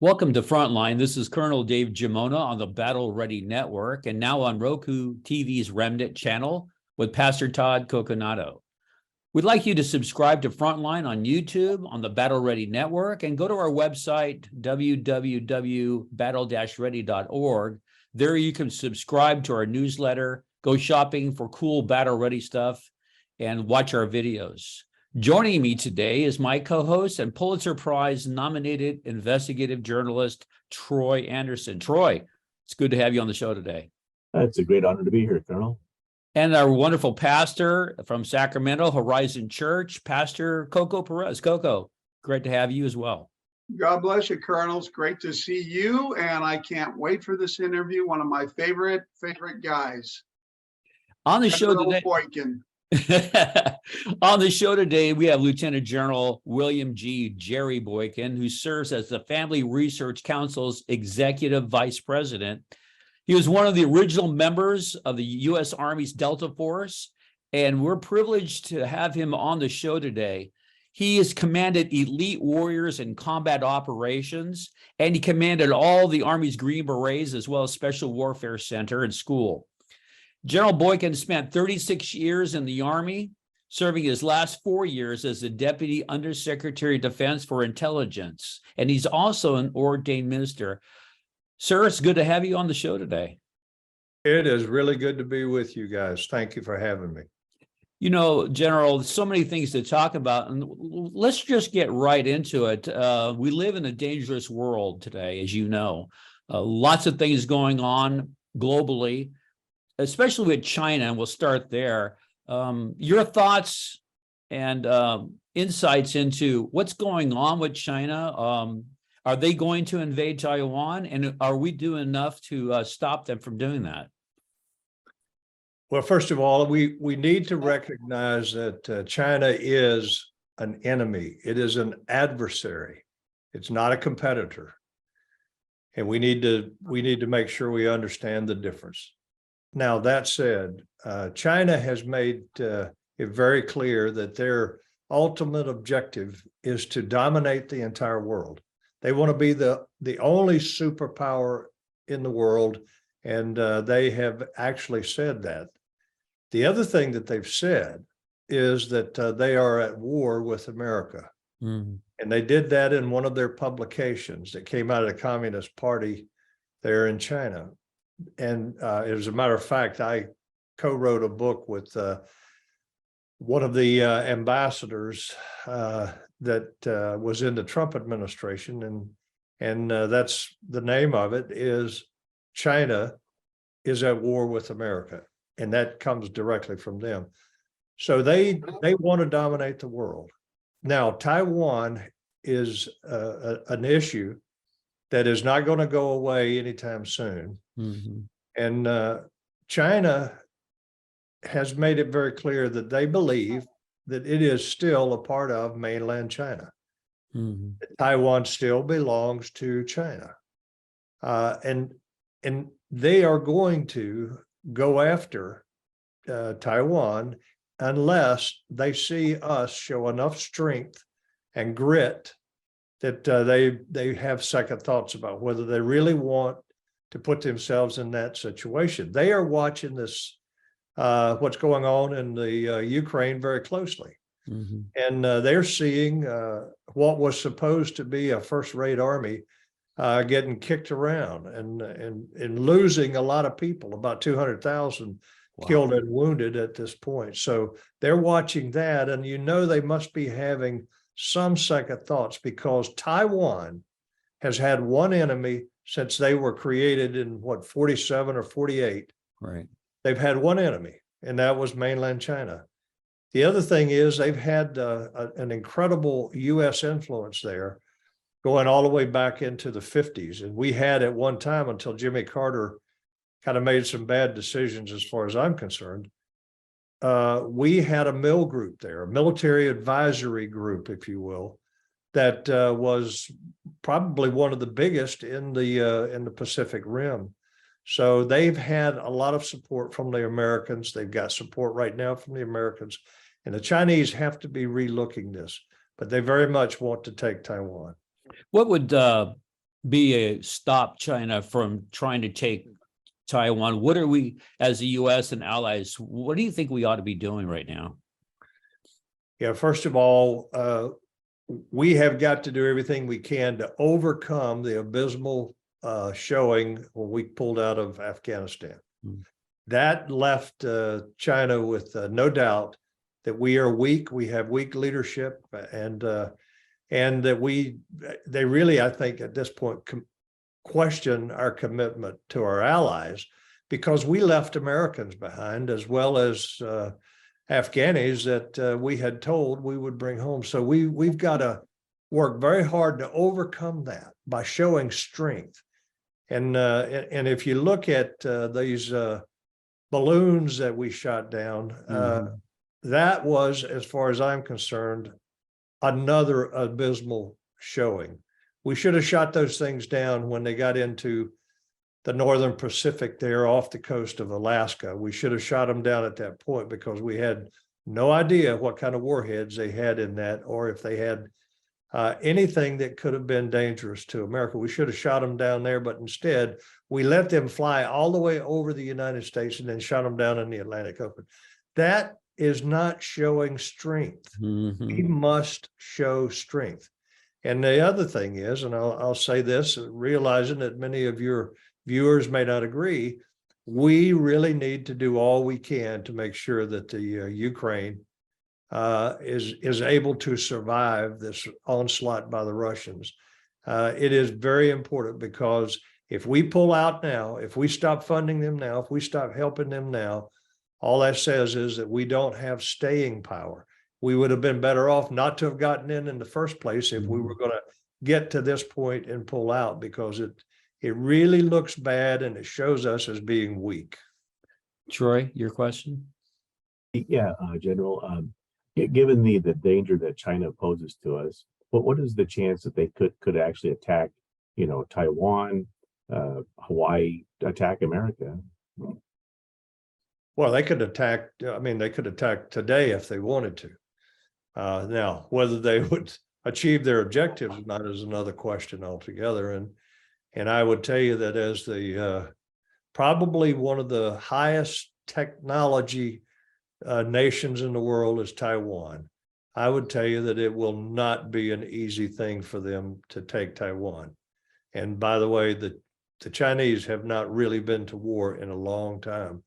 Welcome to Frontline. This is Colonel Dave Giammona on the Battle Ready Network and now on Roku TV's Remnant channel with Pastor Todd Coconato. We'd like you to subscribe to Frontline on YouTube, on the Battle Ready Network, and go to our website, www.battle-ready.org. There you can subscribe to our newsletter, go shopping for cool Battle Ready stuff, and watch our videos. Joining me today is my co-host and Pulitzer Prize-nominated investigative journalist, Troy Anderson. Troy, it's good to have you on the show today. It's a great honor to be here, Colonel. And our wonderful pastor from Sacramento, Horizon Church, Pastor Coco Perez. Coco, great to have you as well. God bless you, Colonel. It's great to see you, and I can't wait for this interview. One of my favorite guys. On the show today, Boykin. On the show today, we have Lieutenant General Jerry Boykin, who serves as the Family Research Council's Executive Vice President. He was one of the original members of the U.S. Army's Delta Force, and we're privileged to have him on the show today. He has commanded elite warriors in combat operations, and he commanded all the Army's Green Berets as well as Special Warfare Center and School. General Boykin spent 36 years in the Army, serving his last 4 years as the Deputy Undersecretary of Defense for Intelligence, and he's also an ordained minister. Sir, it's good to have you on the show today. It is really good to be with you guys. Thank you for having me. You know, General, so many things to talk about, and let's just get right into it. We live in a dangerous world today, as you know. Lots of things going on globally, especially with China, and we'll start there. Your thoughts and insights into what's going on with China. Are they going to invade Taiwan? And are we doing enough to stop them from doing that? Well, first of all, we need to recognize that China is an enemy. It is an adversary. It's not a competitor. And we need to make sure we understand the difference. Now, that said, China has made it very clear that their ultimate objective is to dominate the entire world. They want to be the only superpower in the world, and they have actually said that. The other thing that they've said is that they are at war with America. Mm-hmm. And they did that in one of their publications that came out of the Communist Party there in China. And as a matter of fact, I co-wrote a book with one of the ambassadors that was in the Trump administration, and that's the name of it, is China is at war with America, and that comes directly from them. So they want to dominate the world. Now, Taiwan is an issue that is not going to go away anytime soon. Mm-hmm. And China has made it very clear that they believe that it is still a part of mainland China. Mm-hmm. Taiwan still belongs to China. And they are going to go after Taiwan unless they see us show enough strength and grit that they have second thoughts about whether they really want to put themselves in that situation. They are watching this, what's going on in the Ukraine very closely. Mm-hmm. And they're seeing what was supposed to be a first-rate army getting kicked around and losing a lot of people, about 200,000 killed and wounded at this point. So they're watching that, and you know they must be having some second thoughts, because Taiwan has had one enemy since they were created in 47 or 48. Right. They've had one enemy, and that was mainland China. The other thing is they've had an incredible U.S. influence there going all the way back into the 50s. And we had at one time, until Jimmy Carter kind of made some bad decisions as far as I'm concerned, we had a MIL group there, a military advisory group, if you will, that was probably one of the biggest in the Pacific Rim. So they've had a lot of support from the Americans. They've got support right now from the Americans, and the Chinese have to be relooking this, but they very much want to take Taiwan. What would stop China from trying to take Taiwan? What are we, as the U.S. and allies, what do you think we ought to be doing right now? Yeah, first of all, we have got to do everything we can to overcome the abysmal showing when we pulled out of Afghanistan. That left China with no doubt that we are weak. We have weak leadership, and that they really, I think, at this point question our commitment to our allies, because we left Americans behind, as well as Afghanis that we had told we would bring home. So we've got to work very hard to overcome that by showing strength. And if you look at these balloons that we shot down, that was, as far as I'm concerned, another abysmal showing. We should have shot those things down when they got into the northern Pacific there off the coast of Alaska. We should have shot them down at that point, because we had no idea what kind of warheads they had in that, or if they had anything that could have been dangerous to America. We should have shot them down there, but instead we let them fly all the way over the United States and then shot them down in the Atlantic Ocean. That is not showing strength. We must show strength. And the other thing is, and I'll say this, realizing that many of your viewers may not agree, we really need to do all we can to make sure that the Ukraine is able to survive this onslaught by the Russians. It is very important, because if we pull out now, if we stop funding them now, if we stop helping them now, all that says is that we don't have staying power. We would have been better off not to have gotten in the first place if we were going to get to this point and pull out, because it really looks bad and it shows us as being weak. Troy, your question? Yeah, General, given the danger that China poses to us, what is the chance that they could actually attack, Taiwan, Hawaii, attack America? Well, they could attack, they could attack today if they wanted to. Now, whether they would achieve their objectives or not is another question altogether. And I would tell you that as the probably one of the highest technology nations in the world is Taiwan, I would tell you that it will not be an easy thing for them to take Taiwan. And by the way, the Chinese have not really been to war in a long time,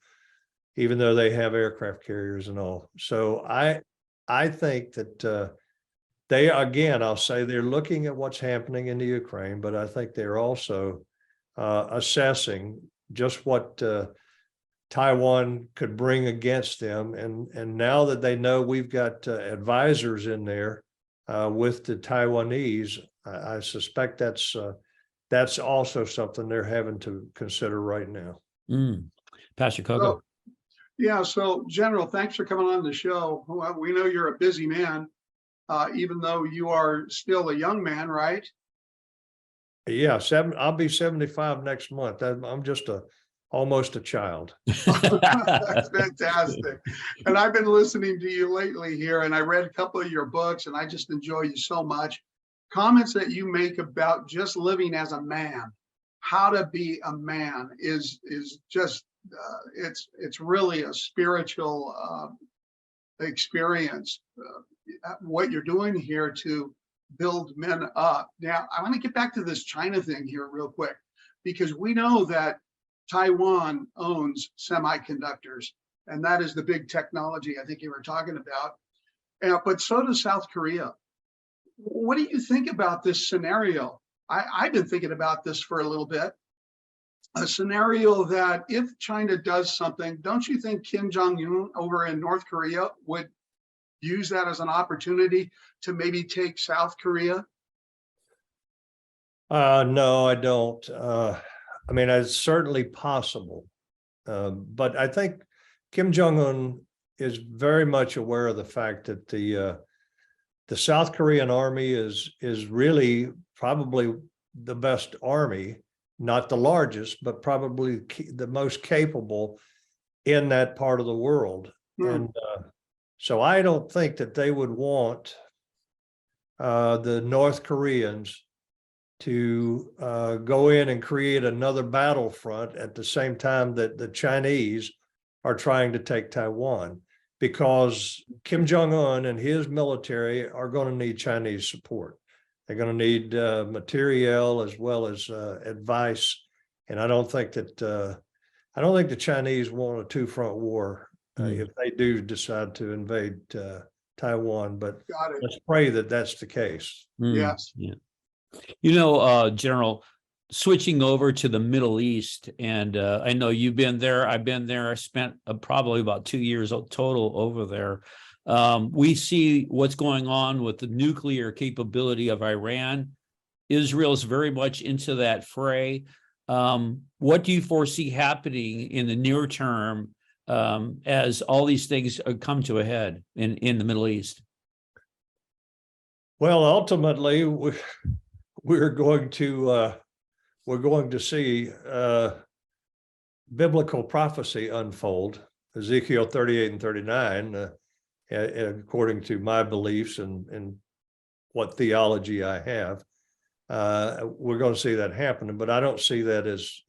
even though they have aircraft carriers and all. So I think that they, again, I'll say they're looking at what's happening in the Ukraine, but I think they're also assessing just what Taiwan could bring against them. And now that they know we've got advisors in there with the Taiwanese, I suspect that's also something they're having to consider right now. Pastor Coco. So General, thanks for coming on the show. Well, we know you're a busy man, even though you are still a young man, right? Yeah, I'll be 75 next month. I'm just almost a child. That's fantastic. And I've been listening to you lately here, and I read a couple of your books, and I just enjoy you so much. Comments that you make about just living as a man, how to be a man is just it's really a spiritual experience. What you're doing here to build men up. Now, I want to get back to this China thing here real quick, because we know that Taiwan owns semiconductors, and that is the big technology I think you were talking about. But so does South Korea. What do you think about this scenario? I've been thinking about this for a little bit. A scenario that if China does something, don't you think Kim Jong-un over in North Korea would use that as an opportunity to maybe take South Korea? No, I don't. It's certainly possible. But I think Kim Jong-un is very much aware of the fact that the South Korean army is really probably the best army, not the largest, but probably the most capable in that part of the world. And so I don't think that they would want the North Koreans to go in and create another battlefront at the same time that the Chinese are trying to take Taiwan, because Kim Jong-un and his military are going to need Chinese support. They're going to need materiel as well as advice. And I don't think that the Chinese want a two-front war if they do decide to invade Taiwan. But Got it. let's pray that that's the case. Yes. Yeah. You know, General, switching over to the Middle East, and I know you've been there. I've been there. I spent probably about 2 years total over there. We see what's going on with the nuclear capability of Iran. Israel's very much into that fray. What do you foresee happening in the near term as all these things come to a head in the Middle East? Well, ultimately, we're going to see biblical prophecy unfold, Ezekiel 38 and 39, according to my beliefs and what theology I have. We're going to see that happening, but I don't see that as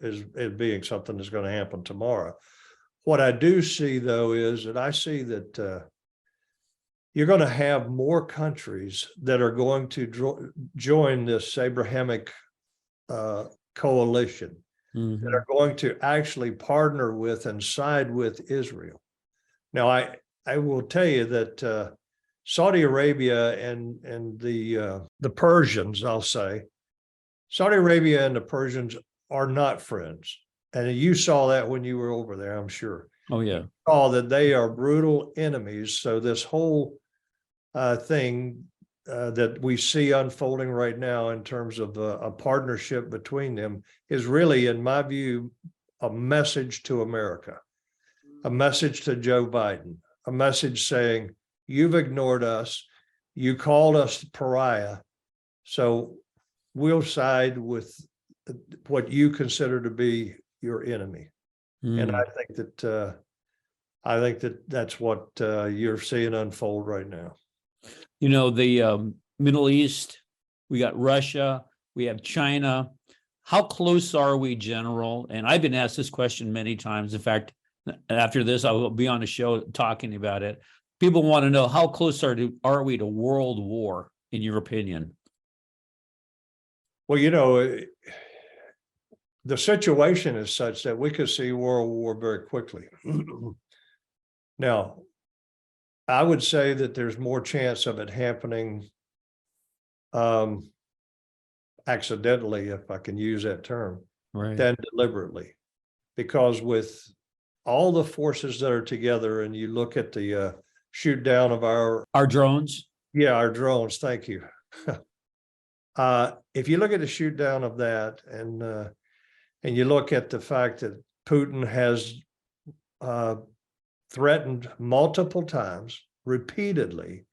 being something that's going to happen tomorrow. What I do see, though, is that I see that you're going to have more countries that are going to join this Abrahamic coalition that are going to actually partner with and side with Israel. Now, I will tell you that Saudi Arabia and the Persians, I'll say, Saudi Arabia and the Persians are not friends. And you saw that when you were over there, I'm sure. Oh, yeah. You saw that they are brutal enemies. So this whole thing that we see unfolding right now in terms of a partnership between them is really, in my view, a message to America, a message to Joe Biden, a message saying, you've ignored us, you called us pariah, so we'll side with what you consider to be your enemy. And I think that that's what you're seeing unfold right now. You know, the Middle East, we got Russia, we have China. How close are we, General? And I've been asked this question many times. In fact, after this, I will be on a show talking about it. People want to know, how close are we to world war, in your opinion? Well, you know, the situation is such that we could see world war very quickly. Now, I would say that there's more chance of it happening accidentally, if I can use that term, Right. than deliberately. Because with all the forces that are together, and you look at the shoot down of our drones. Yeah, our drones. Thank you. If you look at the shoot down of that, and you look at the fact that Putin has threatened multiple times, repeatedly,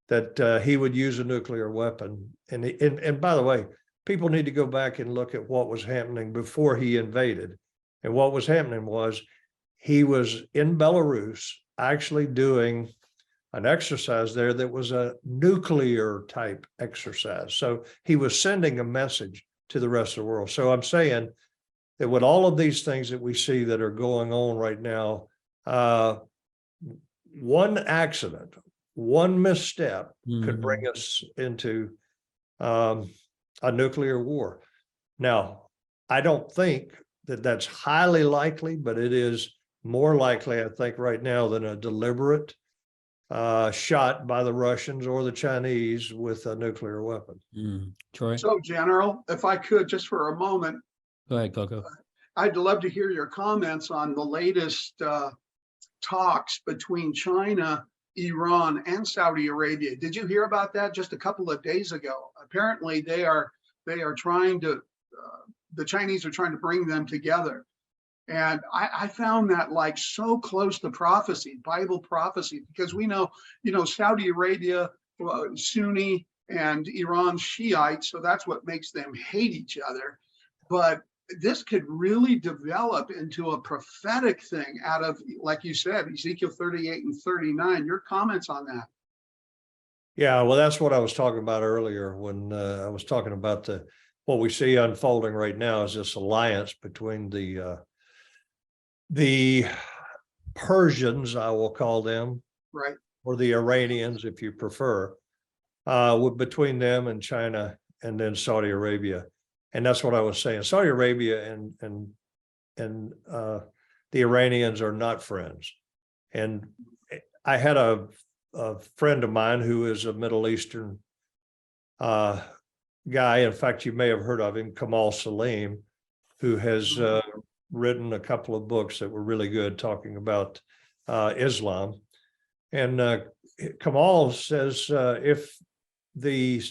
that he would use a nuclear weapon. And by the way, people need to go back and look at what was happening before he invaded. And what was happening was he was in Belarus actually doing an exercise there that was a nuclear type exercise. So he was sending a message to the rest of the world. So I'm saying that with all of these things that we see that are going on right now, one accident, one misstep could bring us into a nuclear war. Now, I don't think that that's highly likely, but it is more likely, I think, right now than a deliberate shot by the Russians or the Chinese with a nuclear weapon. Troy? So, General, if I could, just for a moment, Go ahead, Coco. I'd love to hear your comments on the latest talks between China, Iran, and Saudi Arabia. Did you hear about that just a couple of days ago? Apparently, they are trying to, the Chinese are trying to bring them together. And I found that like so close to prophecy, Bible prophecy, because we know, Saudi Arabia, Sunni, and Iran Shiite, so that's what makes them hate each other. But this could really develop into a prophetic thing out of, like you said, Ezekiel 38 and 39. Your comments on that? Yeah, well, that's what I was talking about earlier when I was talking about what we see unfolding right now is this alliance between the Persians, I will call them, Right. or the Iranians, if you prefer, between them and China, and then Saudi Arabia. And that's what I was saying. Saudi Arabia and the Iranians are not friends. And I had a friend of mine who is a Middle Eastern guy. In fact, you may have heard of him, Kamal Salim, who has written a couple of books that were really good talking about Islam. And Kamal says if the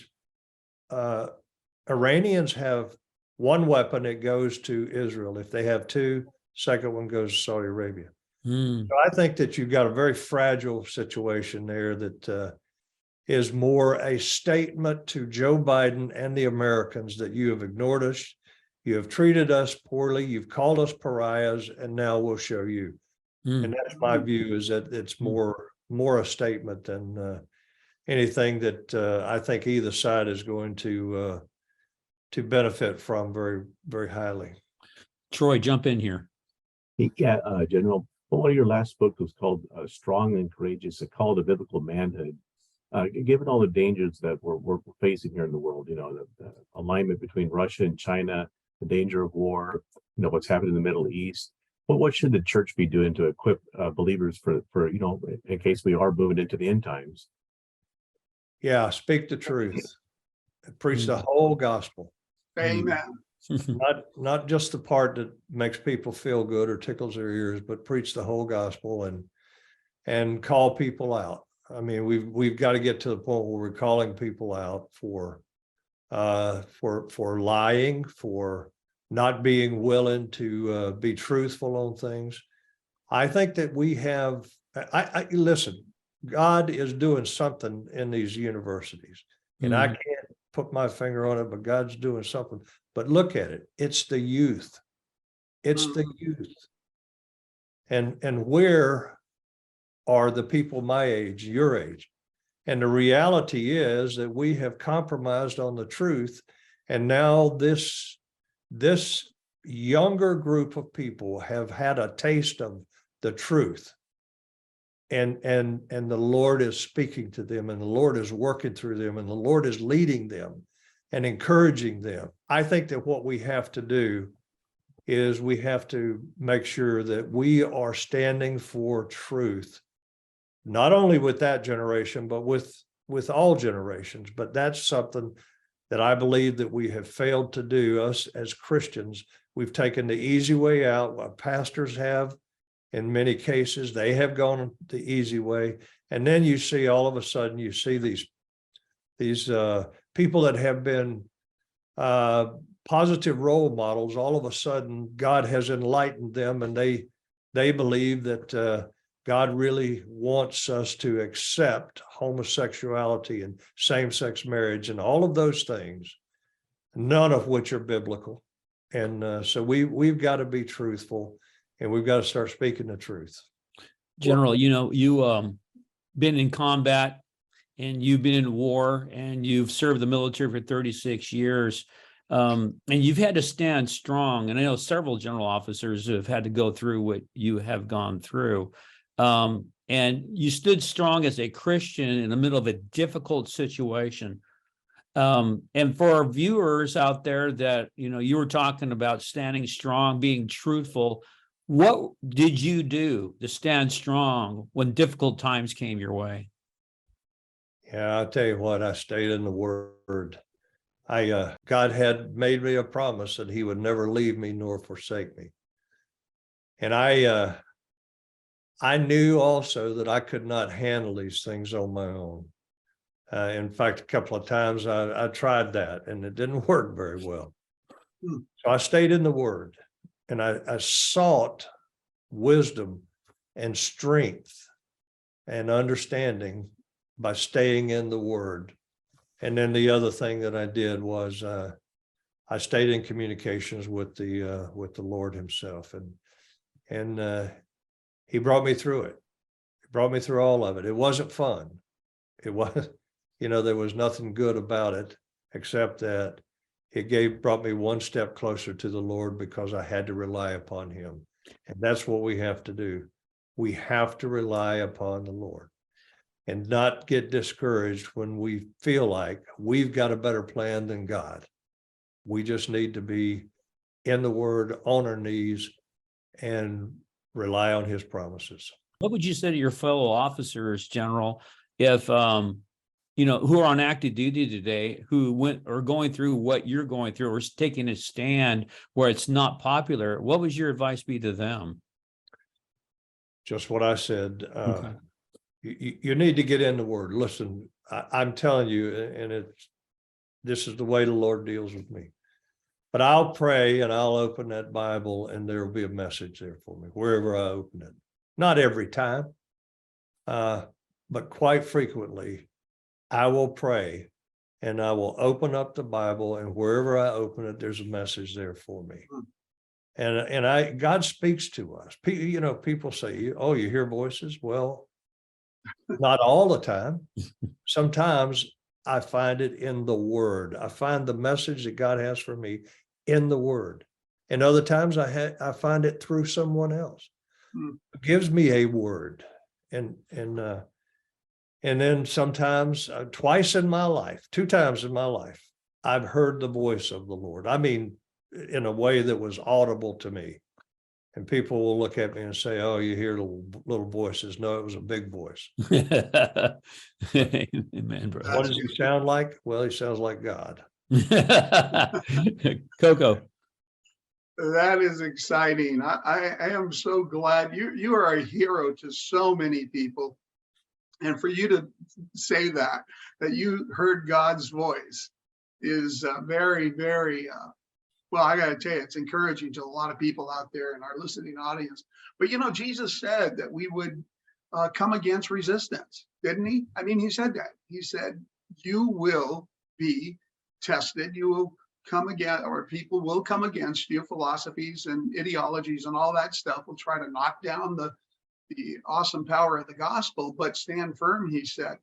Iranians have one weapon, it goes to Israel. If they have two, second one goes to Saudi Arabia. So I think that you've got a very fragile situation there that is more a statement to Joe Biden and the Americans that you have ignored us, you have treated us poorly, you've called us pariahs, and now we'll show you. And that's my view, is that it's more a statement than anything that I think either side is going to benefit from very, very highly. Troy, jump in here. Yeah, General. Well, one of your last books was called Strong and Courageous, a call to biblical manhood. Given all the dangers that we're facing here in the world, the alignment between Russia and China, the danger of war, what's happening in the Middle East, what should the church be doing to equip believers for in case we are moving into the end times? Yeah, speak the truth. Preach the whole gospel. Amen. Not just the part that makes people feel good or tickles their ears, but preach the whole gospel and call people out. I mean, we've got to get to the point where we're calling people out for lying, for not being willing to be truthful on things. I think that we have. I listen. God is doing something in these universities, and I can't put my finger on it, but God's doing something. But look at it. It's the youth. It's the youth. And where are the people my age, your age? And the reality is that we have compromised on the truth. And now this younger group of people have had a taste of the truth. And the Lord is speaking to them, and the Lord is working through them, and the Lord is leading them and encouraging them. I think that what we have to do is we have to make sure that we are standing for truth, not only with that generation, but with all generations. But that's something that I believe that we have failed to do. Us as Christians, we've taken the easy way out. What pastors have, in many cases, they have gone the easy way. And then you see, all of a sudden, you see these people that have been positive role models. All of a sudden, God has enlightened them, and they believe that God really wants us to accept homosexuality and same-sex marriage and all of those things, none of which are biblical. And so we've got to be truthful, and we've got to start speaking the truth. General, you been in combat, and you've been in war, and you've served the military for 36 years. And you've had to stand strong. And I know several general officers have had to go through what you have gone through. And you stood strong as a Christian in the middle of a difficult situation. And for our viewers out there that, you were talking about standing strong, being truthful. What did you do to stand strong when difficult times came your way? Yeah, I'll tell you what, I stayed in the Word. God had made me a promise that He would never leave me nor forsake me. And I knew also that I could not handle these things on my own. In fact, a couple of times I tried that, and it didn't work very well. So I stayed in the Word, and I sought wisdom and strength and understanding by staying in the Word. And then the other thing that I did was I stayed in communications with the Lord Himself, and He brought me through it. He brought me through all of it. It wasn't fun. It was, there was nothing good about it, except that brought me one step closer to the Lord because I had to rely upon him. And that's what we have to do. We have to rely upon the Lord and not get discouraged when we feel like we've got a better plan than God. We just need to be in the Word, on our knees, and rely on his promises. What would you say to your fellow officers, General, if who are on active duty today, who are going through what you're going through, or taking a stand where it's not popular? What would your advice be to them? Just what I said. Okay. You need to get in the Word. Listen, I'm telling you, and this is the way the Lord deals with me. But I'll pray and I'll open that Bible and there will be a message there for me wherever I open it. Not every time, but quite frequently, I will pray and I will open up the Bible, and wherever I open it, there's a message there for me. And God speaks to us. People say, "Oh, you hear voices?" Well, not all the time. Sometimes I find it in the Word. I find the message that God has for me in the Word. And other times I find it through someone else who gives me a word. And then sometimes, twice in my life, 2 times in my life, I've heard the voice of the Lord. I mean, in a way that was audible to me. And people will look at me and say, "Oh, you hear little voices." No, it was a big voice. Amen, bro. What does he sound like? Well, he sounds like God. Coco. That is exciting. I am so glad you are a hero to so many people. And for you to say that you heard God's voice is very, very, well, I got to tell you, it's encouraging to a lot of people out there in our listening audience. But, Jesus said that we would come against resistance, didn't he? I mean, he said that. He said, you will be tested. You will come again, or people will come against you. Philosophies and ideologies and all that stuff will try to knock down the awesome power of the gospel, but stand firm, he said.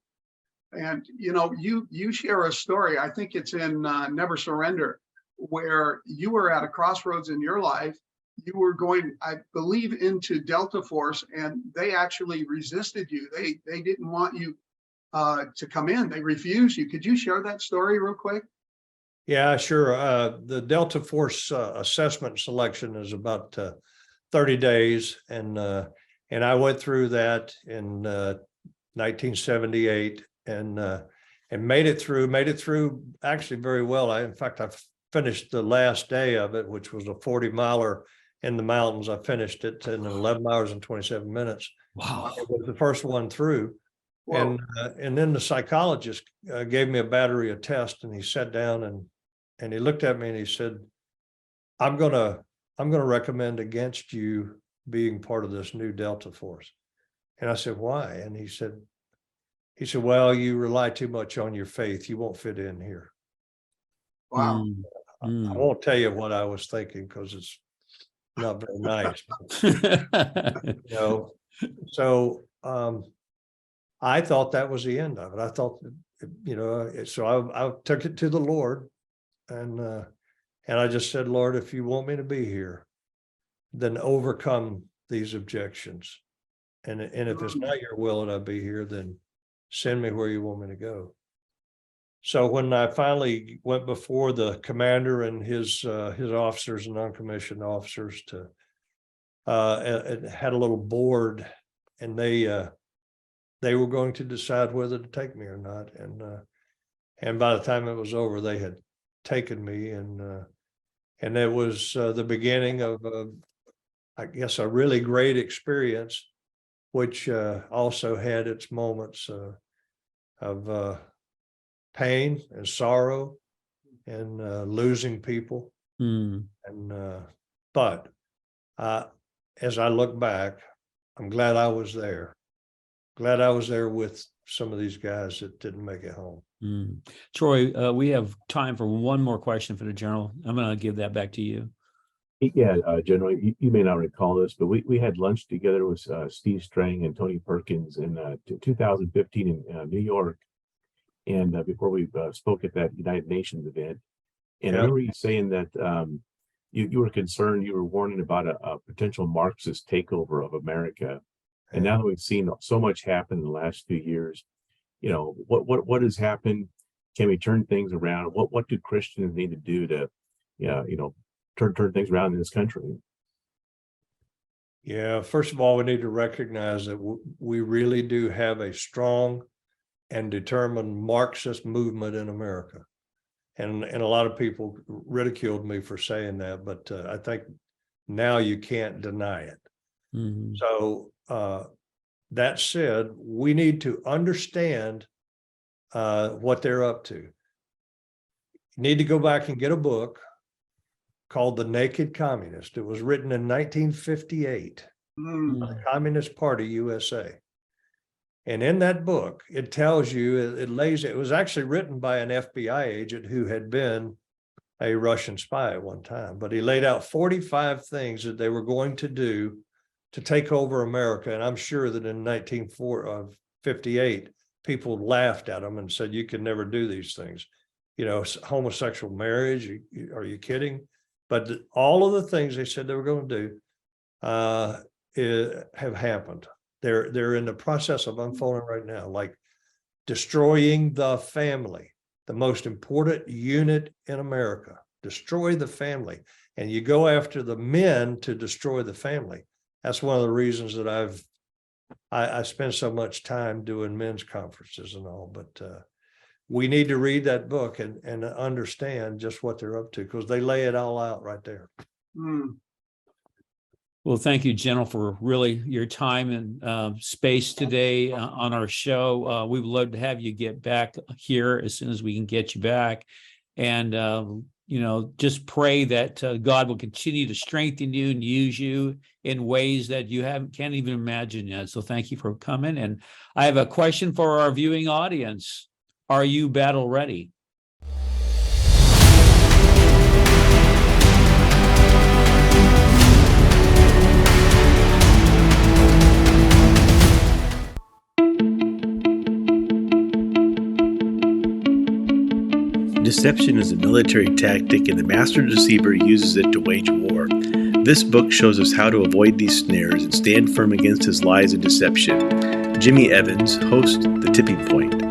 And, you share a story, I think it's in Never Surrender, where you were at a crossroads in your life. You were going, I believe, into Delta Force, and they actually resisted you. They didn't want you to come in. They refused you. Could you share that story real quick? Yeah, sure. The Delta Force assessment selection is about 30 days. And I went through that in 1978 and made it through actually very well. In fact, I finished the last day of it, which was a 40-miler in the mountains. I finished it in 11 hours and 27 minutes. Wow. It was the first one through. Whoa. And then the psychologist gave me a battery of tests, and he sat down and he looked at me and he said, I'm gonna recommend against you being part of this new Delta Force. And I said, why? And he said, well, you rely too much on your faith. You won't fit in here. Wow. I won't tell you what I was thinking because it's not very nice. So I thought that was the end of it. I thought, so I took it to the Lord, and I just said, Lord, if you want me to be here, then overcome these objections. And if it's not your will that I be here, then send me where you want me to go. So when I finally went before the commander and his officers and non-commissioned officers and had a little board, and they were going to decide whether to take me or not. And by the time it was over, they had taken me, and it was the beginning of I guess a really great experience, which also had its moments of pain and sorrow and losing people. But as I look back, I'm glad I was there. Glad I was there with some of these guys that didn't make it home. Troy, we have time for one more question for the General. I'm going to give that back to you. Yeah, General, you may not recall this, but we had lunch together with Steve Strang and Tony Perkins in 2015 in New York. And before we spoke at that United Nations event, And I remember you saying that you were concerned, you were warning about a potential Marxist takeover of America. And now that we've seen so much happen in the last few years, what has happened? Can we turn things around? What do Christians need to do to, turn things around in this country? Yeah, first of all, we need to recognize that we really do have a strong and determined Marxist movement in America. And a lot of people ridiculed me for saying that, but I think now you can't deny it. Mhm. So that said, we need to understand what they're up to. You need to go back and get a book called The Naked Communist. It was written in 1958 by the Communist Party USA. And in that book, it tells you, it was actually written by an FBI agent who had been a Russian spy at one time, but he laid out 45 things that they were going to do to take over America. And I'm sure that in 1958, people laughed at him and said, you can never do these things. Homosexual marriage, are you kidding? But all of the things they said they were going to do have happened. They're in the process of unfolding right now, like destroying the family, the most important unit in America. Destroy the family. And you go after the men to destroy the family. That's one of the reasons that I spend so much time doing men's conferences and all, but we need to read that book and understand just what they're up to, because they lay it all out right there. Well, thank you, General, for really your time and space today on our show. We would love to have you get back here as soon as we can get you back. And, just pray that God will continue to strengthen you and use you in ways that you can't even imagine yet. So thank you for coming. And I have a question for our viewing audience. Are you battle ready? Deception is a military tactic, and the master deceiver uses it to wage war. This book shows us how to avoid these snares and stand firm against his lies and deception. Jimmy Evans, host The Tipping Point.